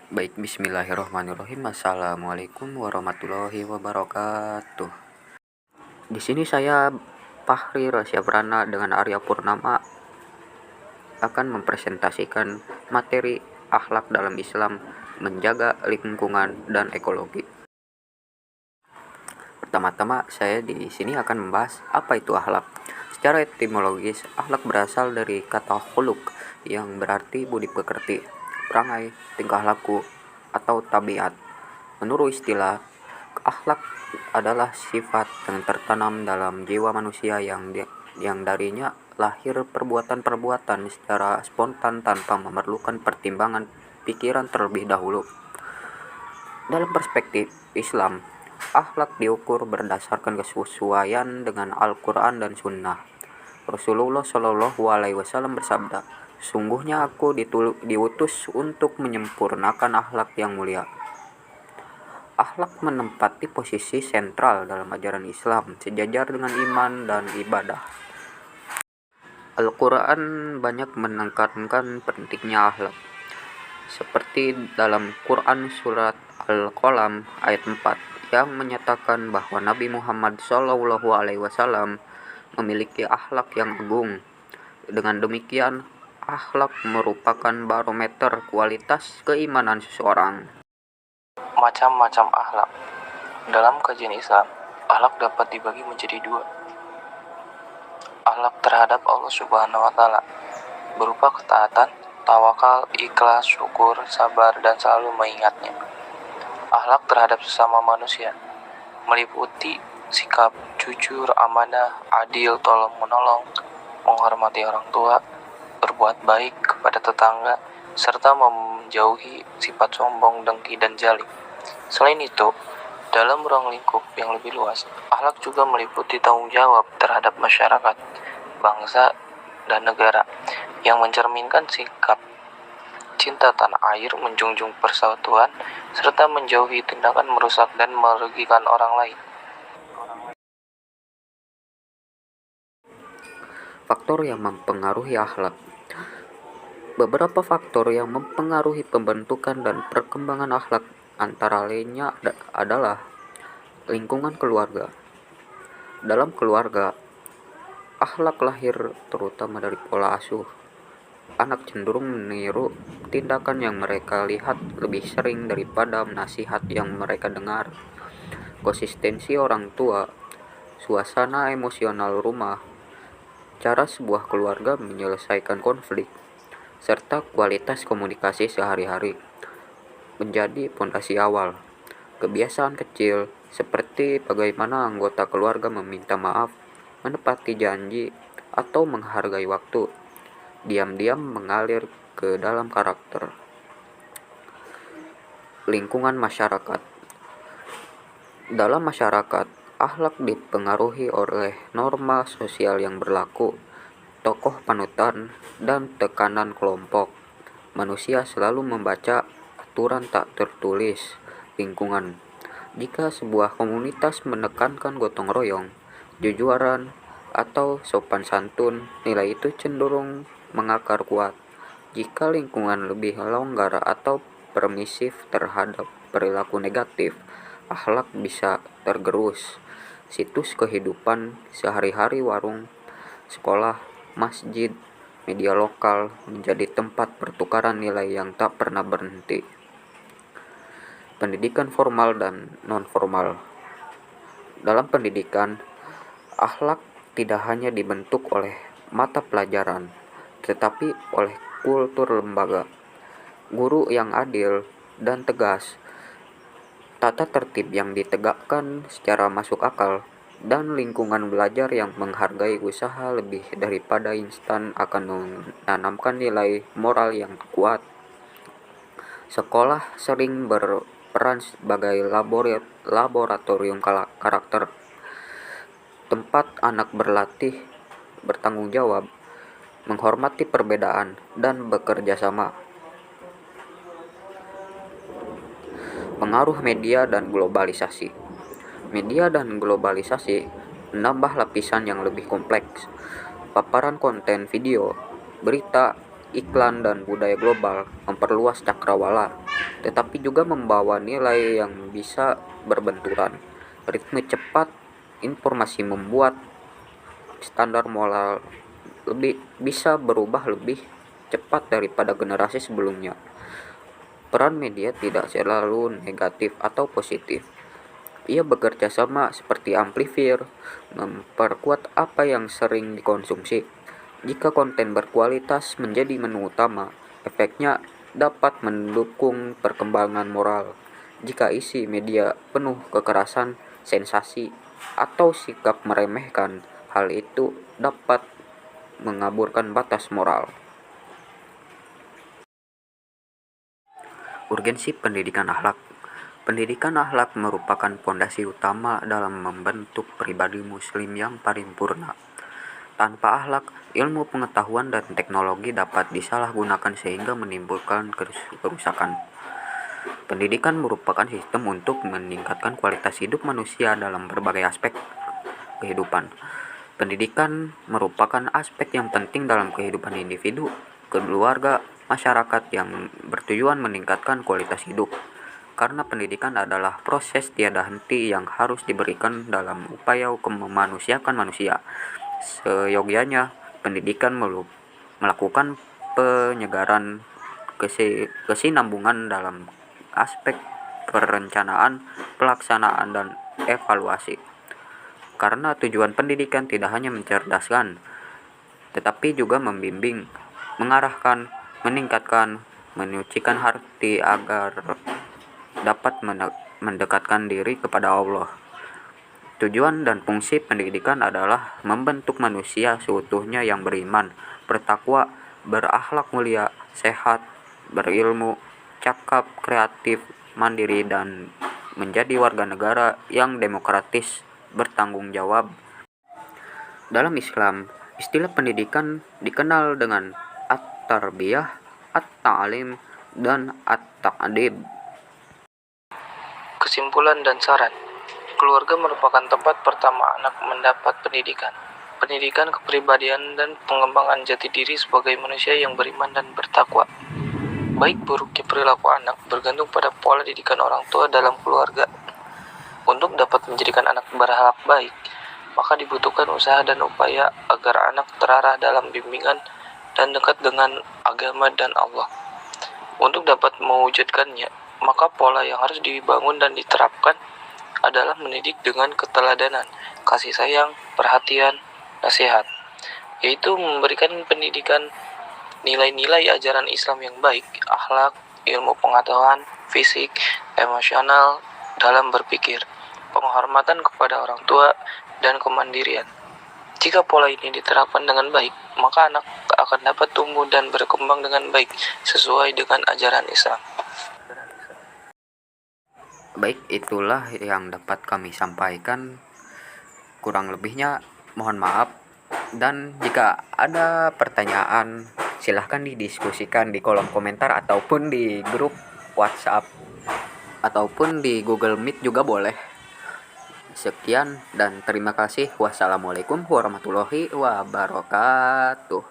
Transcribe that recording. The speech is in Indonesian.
Baik, bismillahirrahmanirrahim. Assalamualaikum warahmatullahi wabarakatuh. Di sini saya Fahri Rasyabrana dengan Arya Purnama akan mempresentasikan materi akhlak dalam Islam, menjaga lingkungan dan ekologi. Pertama-tama, saya di sini akan membahas apa itu akhlak. Secara etimologis, akhlak berasal dari kata khuluq yang berarti budi pekerti, perangai, tingkah laku, atau tabiat. Menurut istilah, akhlak adalah sifat yang tertanam dalam jiwa manusia yang darinya lahir perbuatan-perbuatan secara spontan tanpa memerlukan pertimbangan pikiran terlebih dahulu. Dalam perspektif Islam, akhlak diukur berdasarkan kesesuaian dengan Al-Quran dan Sunnah. Rasulullah Shallallahu Alaihi Wasallam bersabda, "Sungguhnya aku diutus untuk menyempurnakan akhlak yang mulia." Akhlak menempati posisi sentral dalam ajaran Islam, sejajar dengan iman dan ibadah. Al-Quran banyak menekankan pentingnya akhlak, seperti dalam Quran surat Al-Qalam ayat 4 yang menyatakan bahwa Nabi Muhammad SAW memiliki akhlak yang agung. Dengan demikian, akhlak merupakan barometer kualitas keimanan seseorang. Macam-macam akhlak. Dalam kajian Islam, akhlak dapat dibagi menjadi dua. Akhlak terhadap Allah Subhanahu wa Ta'ala berupa ketaatan, tawakal, ikhlas, syukur, sabar, dan selalu mengingatnya. Akhlak terhadap sesama manusia meliputi sikap jujur, amanah, adil, tolong menolong, menghormati orang tua, berbuat baik kepada tetangga, serta menjauhi sifat sombong, dengki, dan jalim. Selain itu, dalam ruang lingkup yang lebih luas, akhlak juga meliputi tanggung jawab terhadap masyarakat, bangsa, dan negara yang mencerminkan sikap cinta tanah air, menjunjung persatuan, serta menjauhi tindakan merusak dan merugikan orang lain. Faktor yang mempengaruhi akhlak. Beberapa faktor yang mempengaruhi pembentukan dan perkembangan akhlak antara lainnya adalah lingkungan keluarga. Dalam keluarga, akhlak lahir terutama dari pola asuh. Anak cenderung meniru tindakan yang mereka lihat lebih sering daripada nasihat yang mereka dengar. Konsistensi orang tua, suasana emosional rumah, cara sebuah keluarga menyelesaikan konflik, serta kualitas komunikasi sehari-hari menjadi fondasi awal. Kebiasaan kecil seperti bagaimana anggota keluarga meminta maaf, menepati janji, atau menghargai waktu, diam-diam mengalir ke dalam karakter. Lingkungan masyarakat. Dalam masyarakat, akhlak dipengaruhi oleh norma sosial yang berlaku, tokoh panutan, dan tekanan kelompok. Manusia selalu membaca aturan tak tertulis lingkungan. Jika sebuah komunitas menekankan gotong royong, jujuran, atau sopan santun, nilai itu cenderung mengakar kuat. Jika lingkungan lebih longgar atau permisif terhadap perilaku negatif, akhlak bisa tergerus. Situs kehidupan sehari-hari, warung, sekolah, masjid, media lokal menjadi tempat pertukaran nilai yang tak pernah berhenti. Pendidikan formal dan non-formal. Dalam pendidikan, akhlak tidak hanya dibentuk oleh mata pelajaran, tetapi oleh kultur lembaga. Guru yang adil dan tegas, tata tertib yang ditegakkan secara masuk akal, dan lingkungan belajar yang menghargai usaha lebih daripada instan akan menanamkan nilai moral yang kuat. Sekolah sering berperan sebagai laboratorium karakter, tempat anak berlatih bertanggung jawab, menghormati perbedaan, dan bekerja sama. Pengaruh media dan globalisasi. Media dan globalisasi menambah lapisan yang lebih kompleks. Paparan konten video, berita, iklan, dan budaya global memperluas cakrawala. tetapi juga membawa nilai yang bisa berbenturan. Ritme cepat informasi membuat standar moral bisa berubah lebih cepat daripada generasi sebelumnya. Peran media tidak selalu negatif atau positif. Ia bekerja sama seperti amplifier, memperkuat apa yang sering dikonsumsi. Jika konten berkualitas menjadi menu utama, efeknya dapat mendukung perkembangan moral. Jika isi media penuh kekerasan, sensasi, atau sikap meremehkan, hal itu dapat mengaburkan batas moral. Urgensi pendidikan akhlak. Pendidikan akhlak merupakan fondasi utama dalam membentuk pribadi muslim yang paripurna. Tanpa akhlak, ilmu pengetahuan dan teknologi dapat disalahgunakan sehingga menimbulkan kerusakan. Pendidikan merupakan sistem untuk meningkatkan kualitas hidup manusia dalam berbagai aspek kehidupan. Pendidikan merupakan aspek yang penting dalam kehidupan individu, keluarga, masyarakat yang bertujuan meningkatkan kualitas hidup. Karena pendidikan adalah proses tiada henti yang harus diberikan dalam upaya memanusiakan manusia. Seyogyanya, pendidikan melakukan penyegaran kesinambungan dalam aspek perencanaan, pelaksanaan, dan evaluasi. Karena tujuan pendidikan tidak hanya mencerdaskan, tetapi juga membimbing, mengarahkan, meningkatkan, menyucikan hati agar dapat mendekatkan diri kepada Allah. Tujuan dan fungsi pendidikan adalah membentuk manusia seutuhnya yang beriman, bertakwa, berakhlak mulia, sehat, berilmu, cakap, kreatif, mandiri, dan menjadi warga negara yang demokratis, bertanggung jawab. Dalam Islam, istilah pendidikan dikenal dengan at-tarbiyah, at-ta'lim, dan at-ta'dib. Kesimpulan dan saran. Keluarga merupakan tempat pertama anak mendapat pendidikan. Pendidikan kepribadian dan pengembangan jati diri sebagai manusia yang beriman dan bertakwa. Baik buruknya perilaku anak bergantung pada pola didikan orang tua dalam keluarga. Untuk dapat menjadikan anak berakhlak baik, maka dibutuhkan usaha dan upaya agar anak terarah dalam bimbingan dan dekat dengan agama dan Allah. Untuk dapat mewujudkannya, maka pola yang harus dibangun dan diterapkan adalah mendidik dengan keteladanan, kasih sayang, perhatian, nasihat, yaitu memberikan pendidikan nilai-nilai ajaran Islam yang baik, akhlak, ilmu pengetahuan, fisik, emosional dalam berpikir, penghormatan kepada orang tua, dan kemandirian. Jika pola ini diterapkan dengan baik, maka anak akan dapat tumbuh dan berkembang dengan baik sesuai dengan ajaran Islam. Baik, itulah yang dapat kami sampaikan. Kurang lebihnya mohon maaf. Dan jika ada pertanyaan, silahkan didiskusikan di kolom komentar ataupun di grup WhatsApp ataupun di Google Meet juga boleh. Sekian dan terima kasih. Wassalamualaikum warahmatullahi wabarakatuh.